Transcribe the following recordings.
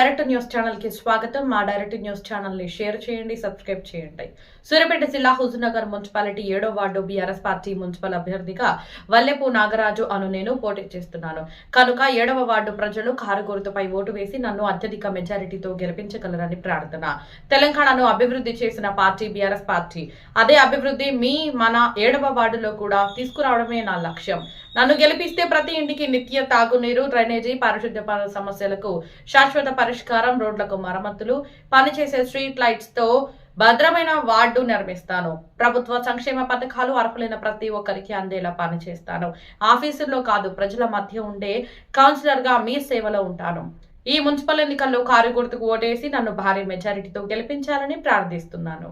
Direct news channel కి స్వాగతం. మా డైరెక్ట్ న్యూస్ ఛానల్ ని షేర్ చేయండి, సబ్స్క్రైబ్ చేయండి. సూర్యాపేట జిల్లా హుజూర్నగర్ మున్సిపాలిటీ 7వ వార్డు బీఆర్ఎస్ పార్టీ మున్సిపల్ అభ్యర్థిగా వల్లెపు నాగరాజు అను నేను పోటీ చేస్తున్నాను కనుక 7వ వార్డు ప్రజలు కారు గుర్తుపై ఓటు వేసి నన్ను అత్యధిక మెజారిటీతో గెలిపించగలరని ప్రార్థన. తెలంగాణను అభివృద్ధి చేసిన పార్టీ బీఆర్ఎస్ పార్టీ. అదే అభివృద్ధి మన 7వ వార్డులో కూడా తీసుకురావడమే నా లక్ష్యం. నన్ను గెలిపిస్తే ప్రతి ఇంటికి నిత్య తాగునీరు, డ్రైనేజీ, పారిశుద్ధ్య సమస్యలకు శాశ్వత పరిష్కారం, రోడ్లకు మరమ్మతులు, పనిచేసే స్ట్రీట్ లైట్స్ తో భద్రమైన వార్డు నిర్మిస్తాను. ప్రభుత్వ సంక్షేమ పథకాలు అర్హులైన ప్రతి ఒక్కరికి అందేలా పనిచేస్తాను. ఆఫీసుల్లో కాదు, ప్రజల మధ్య ఉండే కౌన్సిలర్ గా మీ సేవలో ఉంటాను. ఈ మున్సిపల్ ఎన్నికల్లో కారు గుర్తుకు ఓటేసి నన్ను భారీ మెజారిటీతో గెలిపించాలని ప్రార్థిస్తున్నాను.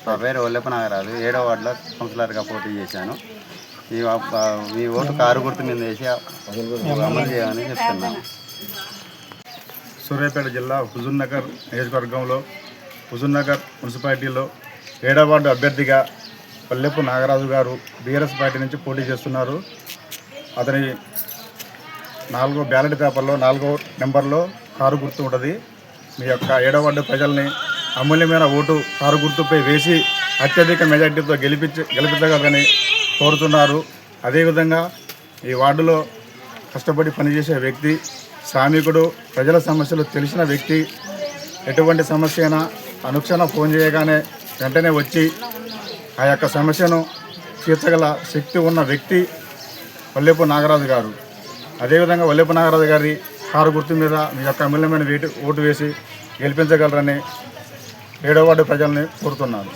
నా పేరు వల్లెపు నాగరాజు, 7వ వార్డులో కౌన్సిలర్గా పోటీ చేశాను. మీ ఓటు కారు గుర్తు మీద వేసి అమలు చేయాలని చెప్తున్నాను. సూర్యాపేట జిల్లా హుజూర్నగర్ నియోజకవర్గంలో హుజూర్నగర్ మున్సిపాలిటీలో 7వ వార్డు అభ్యర్థిగా వల్లెపు నాగరాజు గారు బీఆర్ఎస్ పార్టీ నుంచి పోటీ చేస్తున్నారు. అతని 4వ బ్యాలెట్ పేపర్లో 4వ నెంబర్లో కారు గుర్తు ఉంటుంది. మీ యొక్క 7వ వార్డు ప్రజల్ని అమూల్యమైన ఓటు కారు గుర్తుపై వేసి అత్యధిక మెజార్టీతో గెలిపించగలరని కోరుతున్నారు. అదేవిధంగా ఈ వార్డులో కష్టపడి పనిచేసే వ్యక్తి, శ్రామికుడు, ప్రజల సమస్యలు తెలిసిన వ్యక్తి. ఎటువంటి సమస్య అయినా అనుక్షణ ఫోన్ చేయగానే వెంటనే వచ్చి ఆ యొక్క సమస్యను తీర్చగల శక్తి ఉన్న వ్యక్తి వల్లెపు నాగరాజు గారు. అదేవిధంగా వల్లెపు నాగరాజు గారి కారు గుర్తు మీద మీ యొక్క అమూల్యమైన ఓటు వేసి గెలిపించగలరని 7వ వార్డు ప్రజల్ని కోరుతున్నాను.